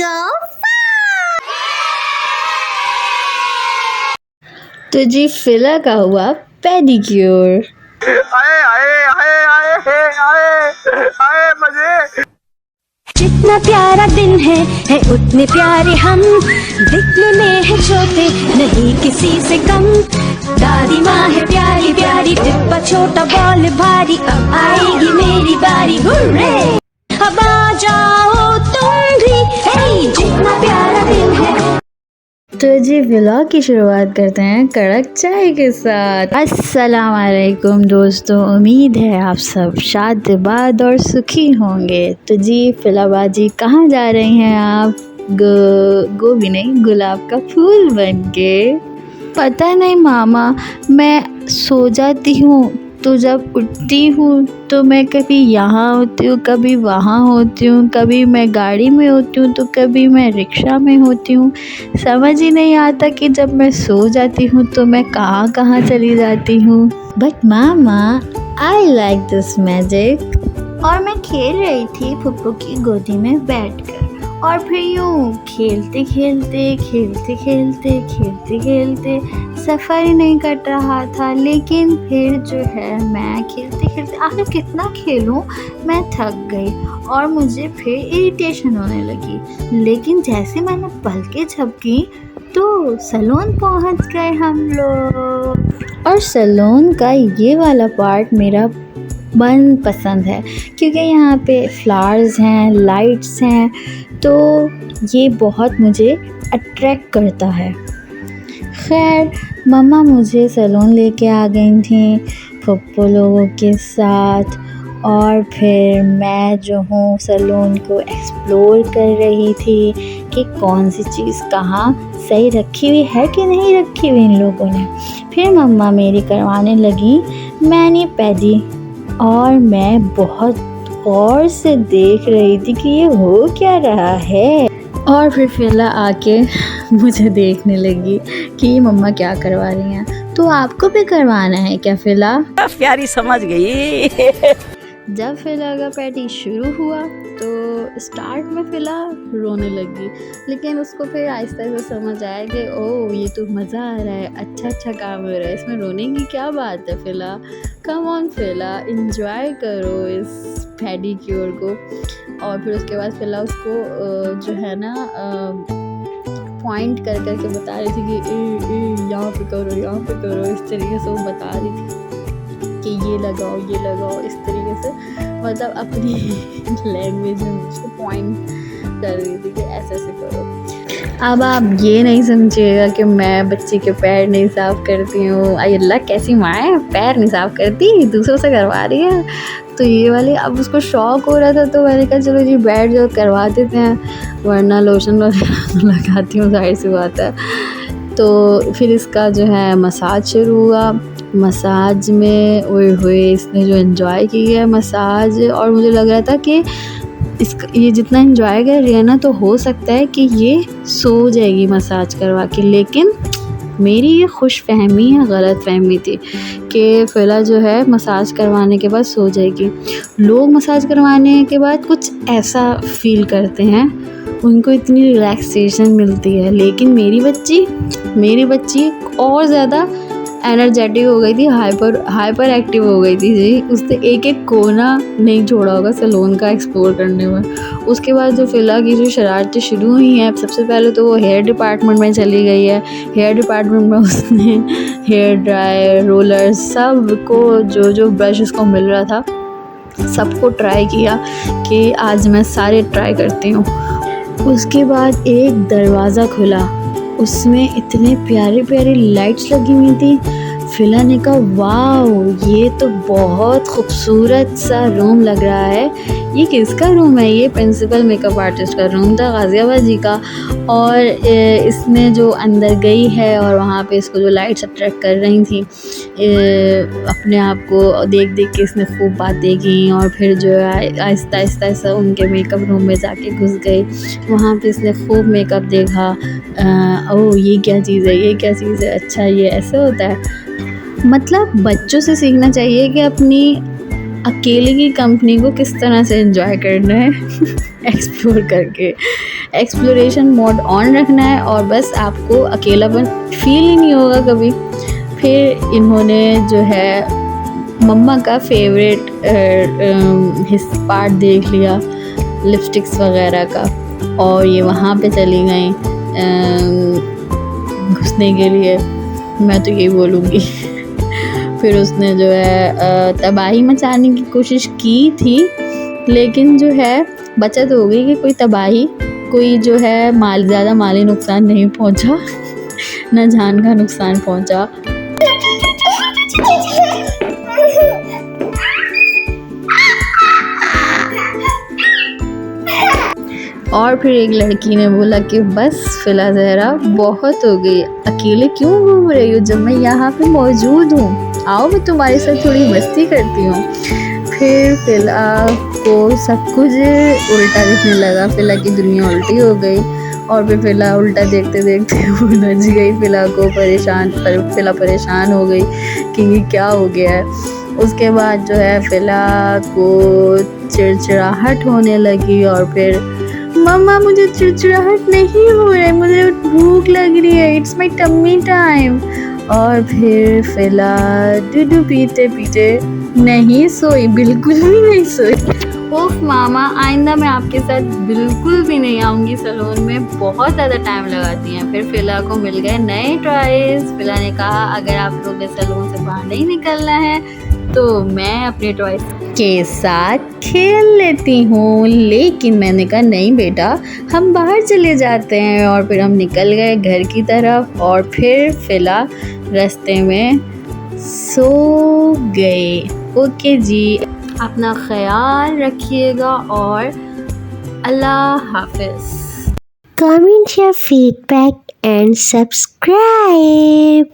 go तो जी फिला का हुआ पेडिक्योर। आए आए आए आए आए आए मजे। जितना प्यारा दिन है उतने प्यारे हम, दिखने में है छोटे नहीं किसी से कम। दादी माँ है प्यारी प्यारी, डिब्बा छोटा बॉल भारी, अब आएगी मेरी बारी। हुर्रे अब आ जाओ तुम भी, हे जितना प्यारा दिन है। तो जी व्लॉग की शुरुआत करते हैं कड़क चाय के साथ। अस्सलाम वालेकुम दोस्तों, उम्मीद है आप सब शादबाद और सुखी होंगे। तो जी फिलाबाजी कहाँ जा रही हैं आप? गोभी नहीं, गुलाब का फूल बन के। पता नहीं मामा, मैं सो जाती हूँ तो जब उठती हूँ तो मैं कभी यहाँ होती हूँ, कभी वहाँ होती हूँ, कभी मैं गाड़ी में होती हूँ तो कभी मैं रिक्शा में होती हूँ। समझ ही नहीं आता कि जब मैं सो जाती हूँ तो मैं कहाँ कहाँ चली जाती हूँ। But mama I like this magic. और मैं खेल रही थी फुप्पू की गोदी में बैठकर, और फिर यूँ खेलते खेलते सफ़र ही नहीं कट रहा था। लेकिन फिर जो है मैं खेलते आखिर कितना खेलूं, मैं थक गई और मुझे फिर इरिटेशन होने लगी। लेकिन जैसे मैंने पलकें झपकी तो सैलून पहुंच गए हम लोग। और सैलून का ये वाला पार्ट मेरा मन पसंद है क्योंकि यहाँ पे फ्लावर्स हैं, लाइट्स हैं, तो ये बहुत मुझे अट्रैक्ट करता है। खैर मम्मा मुझे सैलून लेके आ गई थी फुप्पू लोगों के साथ, और फिर मैं जो हूँ सैलून को एक्सप्लोर कर रही थी कि कौन सी चीज़ कहाँ सही रखी हुई है कि नहीं रखी हुई इन लोगों ने। फिर मम्मा मेरी करवाने लगी मैनी पेडी, और मैं बहुत गौर से देख रही थी कि ये हो क्या रहा है। और फिर फिला आके मुझे देखने लगी कि ये मम्मा क्या करवा रही हैं। तो आपको भी करवाना है क्या फिला? प्यारी समझ गई। जब फिला का पैटी शुरू हुआ तो स्टार्ट में फिला रोने लगी, लेकिन उसको फिर आहिस्ता आहिस्ता समझ आया कि ओह ये तो मज़ा आ रहा है, अच्छा काम हो रहा है, इसमें रोने की क्या बात है फिला। कम ऑन फिला, इंजॉय करो इस पेडिक्योर को। और फिर उसके बाद फिला उसको जो है ना पॉइंट कर करके बता रही थी कि यहाँ पे करो, इस तरीके से वो बता रही थी कि ये लगाओ इस तरीके से, मतलब अपनी लैंग्वेज में मुझको पॉइंट कर रही थी कि ऐसे करो। अब आप ये नहीं समझिएगा कि मैं बच्चे के पैर नहीं साफ़ करती हूँ। अल्लाह कैसी माँ है, पैर नहीं साफ़ करती, दूसरों से करवा रही है। तो ये वाली अब उसको शौक़ हो रहा था तो मैंने कहा चलो जी बैठ जाओ करवा देते हैं, वरना लोशन वगैरह लगाती हूँ, जाहिर सी बात है। तो फिर इसका जो है मसाज शुरू हुआ। मसाज में ओए होए इसने जो एंजॉय की है मसाज, और मुझे लग रहा था कि ये जितना एंजॉय कर रही है ना तो हो सकता है कि ये सो जाएगी मसाज करवा के। लेकिन मेरी ये खुश फहमी या गलत फहमी थी कि फिला जो है मसाज करवाने के बाद सो जाएगी। लोग मसाज करवाने के बाद कुछ ऐसा फील करते हैं, उनको इतनी रिलैक्सेशन मिलती है। लेकिन मेरी बच्ची और ज़्यादा एनर्जेटिक हो गई थी, हाइपर एक्टिव हो गई थी जी। उसने एक कोना नहीं छोड़ा होगा सैलून का एक्सप्लोर करने में। उसके बाद जो फिला की जो शरारतें शुरू हुई हैं, सबसे पहले तो वो हेयर डिपार्टमेंट में चली गई है। हेयर डिपार्टमेंट में उसने हेयर ड्रायर, रोलर, सब को जो ब्रश उसको मिल रहा था सबको ट्राई किया कि आज मैं सारे ट्राई करती हूँ। उसके बाद एक दरवाज़ा खुला, उसमें इतने प्यारी लाइट्स लगी हुई थी। फिला ने कहा वाह ये तो बहुत खूबसूरत सा रूम लग रहा है। ये किसका रूम है? ये प्रिंसिपल मेकअप आर्टिस्ट का रूम था, गाज़ियाबाद जी का। और इसमें जो अंदर गई है और वहाँ पे इसको जो लाइट्स अट्रैक्ट कर रही थी, अपने आप को देख के इसने खूब बातें की। और फिर जो है आहिस्ता उनके मेकअप रूम में जाके घुस गई। वहाँ पे इसने खूब मेकअप देखा। ओह ये क्या चीज़ है, अच्छा ये ऐसे होता है। मतलब बच्चों से सीखना चाहिए कि अपनी अकेले की कंपनी को किस तरह से एंजॉय करना है एक्सप्लोर करके। एक्सप्लोरेशन मोड ऑन रखना है और बस आपको अकेलापन फील ही नहीं होगा कभी। फिर इन्होंने जो है मम्मा का फेवरेट पार्ट देख लिया, लिपस्टिक्स वगैरह का, और ये वहाँ पे चली गई घुसने के लिए, मैं तो यही बोलूँगी। फिर उसने जो है तबाही मचाने की कोशिश की थी, लेकिन जो है बचत हो गई कि कोई जो है ज़्यादा माली नुकसान नहीं पहुंचा, न जान का नुकसान पहुंचा। और फिर एक लड़की ने बोला कि बस फिला ज़हरा बहुत हो गई, अकेले क्यों घूम रही हो जब मैं यहाँ पे मौजूद हूँ, आओ मैं तुम्हारे साथ थोड़ी मस्ती करती हूँ। फिर फिला को सब कुछ उल्टा दिखने लगा, फिला की दुनिया उल्टी हो गई और फिर फिला उल्टा देखते देखते वो नच गई। फिला परेशान हो गई कि ये क्या हो गया है। उसके बाद जो है फिला को चिड़चिड़ाहट होने लगी और फिर मम्मा मुझे चिड़चिड़ाहट नहीं हो रहा है, मुझे भूख लग रही है, इट्स माई टम्मी टाइम। और फिर फिला दूध पीते पीते नहीं सोई, बिल्कुल भी नहीं सोई। ओफ मामा, आइंदा मैं आपके साथ बिल्कुल भी नहीं आऊँगी सैलून में, बहुत ज़्यादा टाइम लगाती हैं। फिर फिला को मिल गए नए टॉयज़। फिला ने कहा अगर आप लोग ने सैलून से बाहर नहीं निकलना है तो मैं अपने टॉयज़ के साथ खेल लेती हूँ। लेकिन मैंने कहा नहीं बेटा, हम बाहर चले जाते हैं। और फिर हम निकल गए घर की तरफ और फिर फिला रास्ते में सो गए। ओके जी, अपना ख्याल रखिएगा और अल्लाह हाफिज़। Comment your feedback and subscribe.